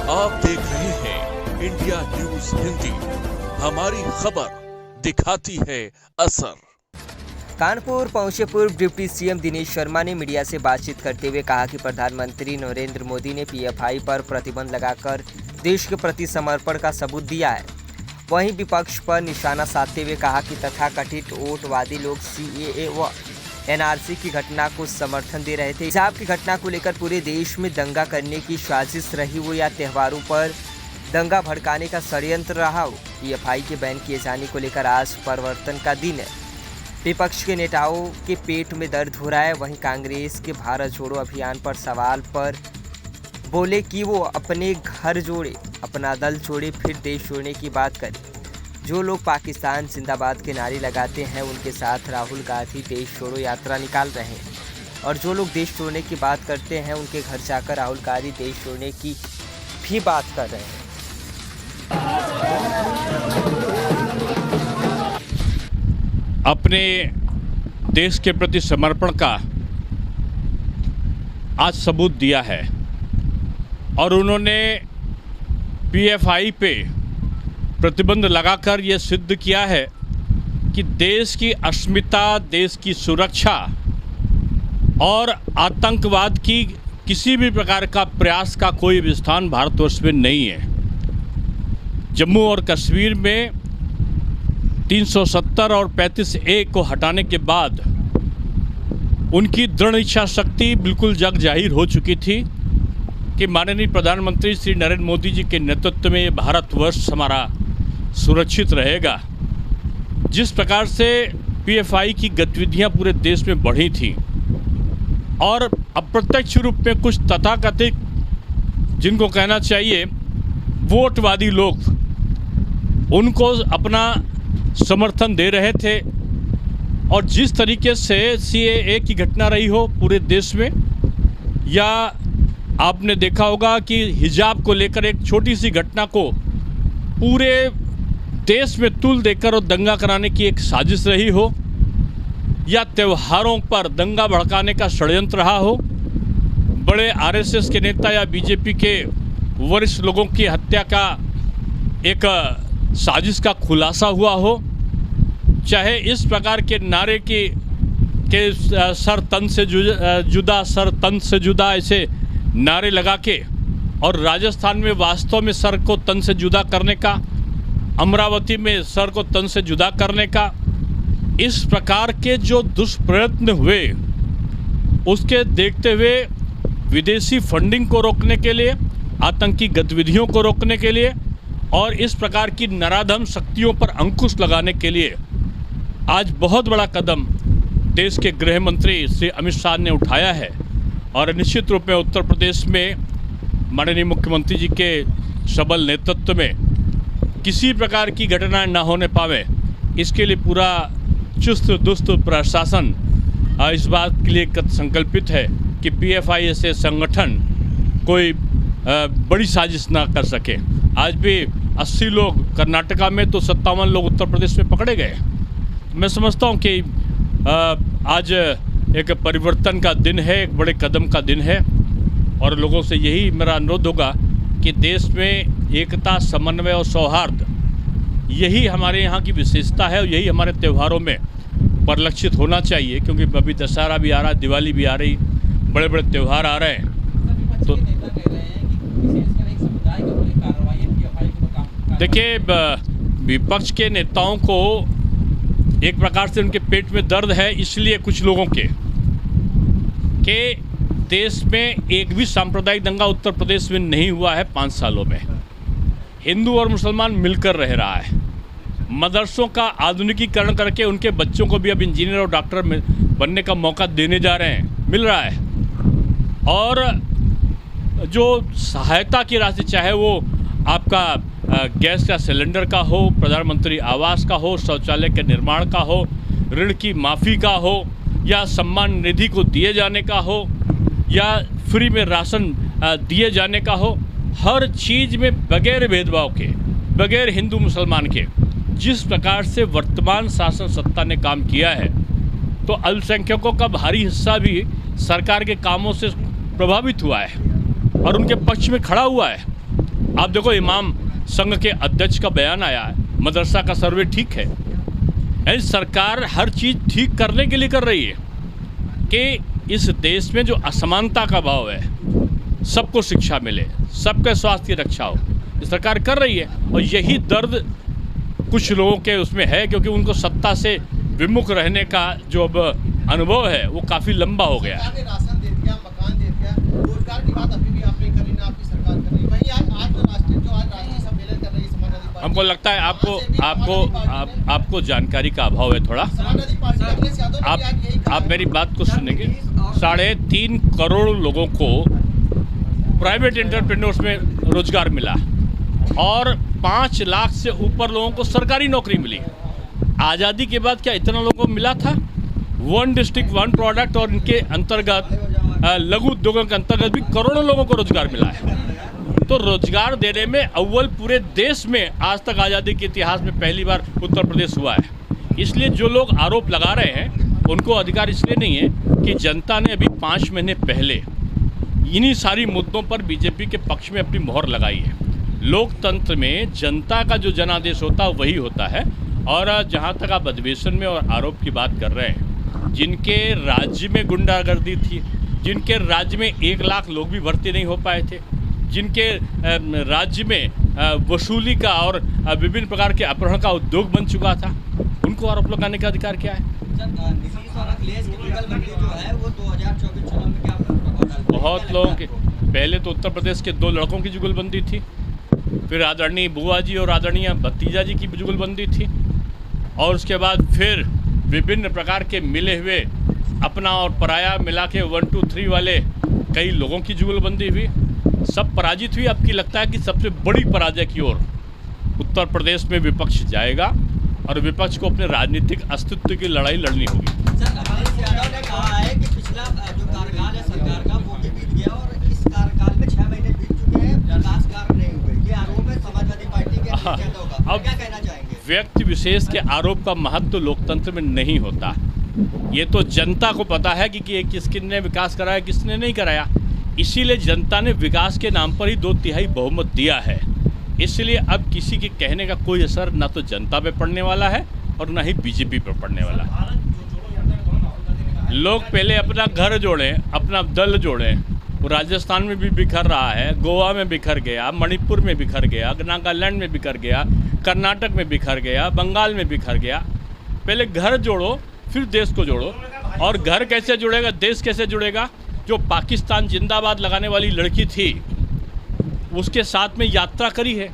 आप देख रहे हैं इंडिया न्यूज हिंदी। हमारी खबर दिखाती है असर। कानपुर पहुंचे पूर्व डिप्टी सीएम दिनेश शर्मा ने मीडिया से बातचीत करते हुए कहा कि प्रधानमंत्री नरेंद्र मोदी ने पीएफआई पर प्रतिबंध लगाकर देश के प्रति समर्पण का सबूत दिया है। वहीं विपक्ष पर निशाना साधते हुए कहा कि तथाकथित वोटवादी लोग सीएए व एनआरसी की घटना को समर्थन दे रहे थे। हिजाब की घटना को लेकर पूरे देश में दंगा करने की साजिश रही हो या त्योहारों पर दंगा भड़काने का षड्यंत्र रहा हो, पीएफआई के बैन किए जाने को लेकर आज परिवर्तन का दिन है। विपक्ष के नेताओं के पेट में दर्द हो रहा है। वहीं कांग्रेस के भारत जोड़ो अभियान पर सवाल पर बोले कि वो अपने घर जोड़े, अपना दल छोड़े, फिर देश छोड़ने की बात करें। जो लोग पाकिस्तान जिंदाबाद के नारे लगाते हैं उनके साथ राहुल गांधी देश छोड़ो यात्रा निकाल रहे हैं, और जो लोग देश छोड़ने की बात करते हैं उनके घर जाकर राहुल गांधी देश छोड़ने की भी बात कर रहे हैं। अपने देश के प्रति समर्पण का आज सबूत दिया है और उन्होंने पीएफआई पे प्रतिबंध लगाकर ये सिद्ध किया है कि देश की अस्मिता, देश की सुरक्षा और आतंकवाद की किसी भी प्रकार का प्रयास का कोई भी स्थान भारतवर्ष में नहीं है। जम्मू और कश्मीर में 370 और 35A को हटाने के बाद उनकी दृढ़ इच्छा शक्ति बिल्कुल जग जाहिर हो चुकी थी कि माननीय प्रधानमंत्री श्री नरेंद्र मोदी जी के नेतृत्व में भारतवर्ष हमारा सुरक्षित रहेगा। जिस प्रकार से पीएफआई की गतिविधियां पूरे देश में बढ़ी थी और अप्रत्यक्ष रूप में कुछ तथाकथित, जिनको कहना चाहिए वोटवादी लोग, उनको अपना समर्थन दे रहे थे। और जिस तरीके से सीएए की घटना रही हो पूरे देश में, या आपने देखा होगा कि हिजाब को लेकर एक छोटी सी घटना को पूरे देश में तुल देकर और दंगा कराने की एक साजिश रही हो, या त्योहारों पर दंगा भड़काने का षड्यंत्र रहा हो, बड़े आरएसएस के नेता या बीजेपी के वरिष्ठ लोगों की हत्या का एक साजिश का खुलासा हुआ हो, चाहे इस प्रकार के नारे के सर तन से जुदा, सर तन से जुदा ऐसे नारे लगा के, और राजस्थान में वास्तव में सर को तन से जुदा करने का, अमरावती में सर को तन से जुदा करने का, इस प्रकार के जो दुष्प्रयत्न हुए उसके देखते हुए विदेशी फंडिंग को रोकने के लिए, आतंकी गतिविधियों को रोकने के लिए और इस प्रकार की नराधम शक्तियों पर अंकुश लगाने के लिए आज बहुत बड़ा कदम देश के गृह मंत्री श्री अमित शाह ने उठाया है। और निश्चित रूप में उत्तर प्रदेश में माननीय मुख्यमंत्री जी के सबल नेतृत्व में किसी प्रकार की घटनाएं न होने पावे, इसके लिए पूरा चुस्त दुरुस्त प्रशासन इस बात के लिए संकल्पित है कि पीएफआई ऐसे संगठन कोई बड़ी साजिश ना कर सके। आज भी 80 लोग कर्नाटका में, तो 57 लोग उत्तर प्रदेश में पकड़े गए। मैं समझता हूँ कि आज एक परिवर्तन का दिन है, एक बड़े कदम का दिन है, और लोगों से यही मेरा अनुरोध होगा कि देश में एकता, समन्वय और सौहार्द, यही हमारे यहाँ की विशेषता है और यही हमारे त्योहारों में परिलक्षित होना चाहिए। क्योंकि अभी दशहरा भी आ रहा है, दिवाली भी आ रही, बड़े बड़े त्यौहार आ रहे हैं। तो देखिए, विपक्ष के नेताओं को एक प्रकार से उनके पेट में दर्द है, इसलिए कुछ लोगों के देश में एक भी सांप्रदायिक दंगा उत्तर प्रदेश में नहीं हुआ है 5 सालों में। हिंदू और मुसलमान मिलकर रह रहा है। मदरसों का आधुनिकीकरण करके उनके बच्चों को भी अब इंजीनियर और डॉक्टर बनने का मौका देने जा रहे हैं, मिल रहा है। और जो सहायता की राशि, चाहे वो आपका गैस का सिलेंडर का हो, प्रधानमंत्री आवास का हो, शौचालय के निर्माण का हो, ऋण की माफ़ी का हो, या सम्मान निधि को दिए जाने का हो, या फ्री में राशन दिए जाने का हो, हर चीज़ में बगैर भेदभाव के, बगैर हिंदू मुसलमान के जिस प्रकार से वर्तमान शासन सत्ता ने काम किया है, तो अल्पसंख्यकों का भारी हिस्सा भी सरकार के कामों से प्रभावित हुआ है और उनके पक्ष में खड़ा हुआ है। आप देखो, इमाम संघ के अध्यक्ष का बयान आया है, मदरसा का सर्वे ठीक है। यानी सरकार हर चीज़ ठीक करने के लिए कर रही है कि इस देश में जो असमानता का भाव है, सबको शिक्षा मिले, सबके स्वास्थ्य की रक्षा हो, ये सरकार कर रही है। और यही दर्द कुछ लोगों के उसमें है, क्योंकि उनको सत्ता से विमुख रहने का जो अब अनुभव है वो काफ़ी लंबा हो गया है। राशन दे दिया, मकान दे दिया, रोजगार की बात अभी भी आपने करी ना, आपकी सरकार कर रही है। वहीं आज राष्ट्रीय सम्मेलन कर रही है समाजवादी पार्टी। हमको लगता है आपको जानकारी का अभाव है थोड़ा। समाजवादी पार्टी अखिलेश यादव ने आज यही कहा। आप मेरी बात को सुनेंगे। 3.5 करोड़ लोगों को प्राइवेट एंटरप्रेन्योर्स में रोजगार मिला और 5 लाख से ऊपर लोगों को सरकारी नौकरी मिली। आज़ादी के बाद क्या इतना लोगों को मिला था? 1 डिस्ट्रिक्ट 1 प्रोडक्ट और इनके अंतर्गत लघु उद्योगों के अंतर्गत भी करोड़ों लोगों को रोजगार मिला है। तो रोजगार देने में अव्वल पूरे देश में आज तक आज़ादी के इतिहास में पहली बार उत्तर प्रदेश हुआ है। इसलिए जो लोग आरोप लगा रहे हैं उनको अधिकार इसलिए नहीं है कि जनता ने अभी 5 महीने पहले इन्हीं सारी मुद्दों पर बीजेपी के पक्ष में अपनी मोहर लगाई है। लोकतंत्र में जनता का जो जनादेश होता है वही होता है। और जहाँ तक आप अधिवेशन में और आरोप की बात कर रहे हैं, जिनके राज्य में गुंडागर्दी थी, जिनके राज्य में 1 लाख लोग भी भर्ती नहीं हो पाए थे, जिनके राज्य में वसूली का और विभिन्न प्रकार के अपहरण का उद्योग बन चुका था, उनको आरोप लगाने का अधिकार क्या है? नीतीश और अखिलेश की जुगलबंदी जो है वो 2024 चुनाव में क्या प्रभाव डालेगी? बहुत लोगों के, पहले तो उत्तर प्रदेश के 2 लड़कों की जुगलबंदी थी, फिर आदरणीय बुआ जी और आदरणीय भतीजा जी की जुगलबंदी थी, और उसके बाद फिर विभिन्न प्रकार के मिले हुए अपना और पराया मिला के 1, 2, 3 वाले कई लोगों की जुगलबंदी हुई। सब पराजित हुई। अब की लगता है कि सबसे बड़ी पराजय की ओर उत्तर प्रदेश में विपक्ष जाएगा और विपक्ष को अपने राजनीतिक अस्तित्व की लड़ाई लड़नी होगी। सर, अखिलेश यादव ने कहा है कि पिछला जो कार्यकाल है सरकार का वो भी बीत गया और इस कार्यकाल में 6 महीने बीत चुके हैं, विकास कार्य नहीं हुए। ये आरोप है समाजवादी पार्टी के अखिलेश यादव का। अब क्या कहना चाहेंगे? व्यक्ति विशेष के आरोप का महत्व लोकतंत्र में नहीं होता। ये तो जनता को पता है कि किसने विकास कराया, किसने नहीं कराया। इसीलिए जनता ने विकास के नाम पर ही 2/3 बहुमत दिया है। इसलिए अब किसी के कहने का कोई असर ना तो जनता पे पड़ने वाला है और ना ही बीजेपी पर पड़ने वाला है। लोग पहले अपना घर जोड़ें, अपना दल जोड़ें। वो राजस्थान में भी बिखर रहा है, गोवा में बिखर गया, मणिपुर में बिखर गया, नागालैंड में बिखर गया, कर्नाटक में बिखर गया, बंगाल में बिखर गया। पहले घर जोड़ो, फिर देश को जोड़ो। और घर कैसे जुड़ेगा, देश कैसे जुड़ेगा? जो पाकिस्तान जिंदाबाद लगाने वाली लड़की थी उसके साथ में यात्रा करी है।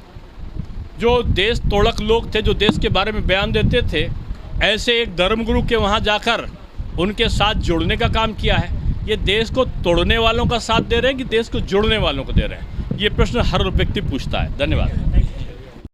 जो देश तोड़क लोग थे, जो देश के बारे में बयान देते थे, ऐसे एक धर्मगुरु के वहाँ जाकर उनके साथ जुड़ने का काम किया है। ये देश को तोड़ने वालों का साथ दे रहे हैं कि देश को जोड़ने वालों को दे रहे हैं? ये प्रश्न हर व्यक्ति पूछता है। धन्यवाद।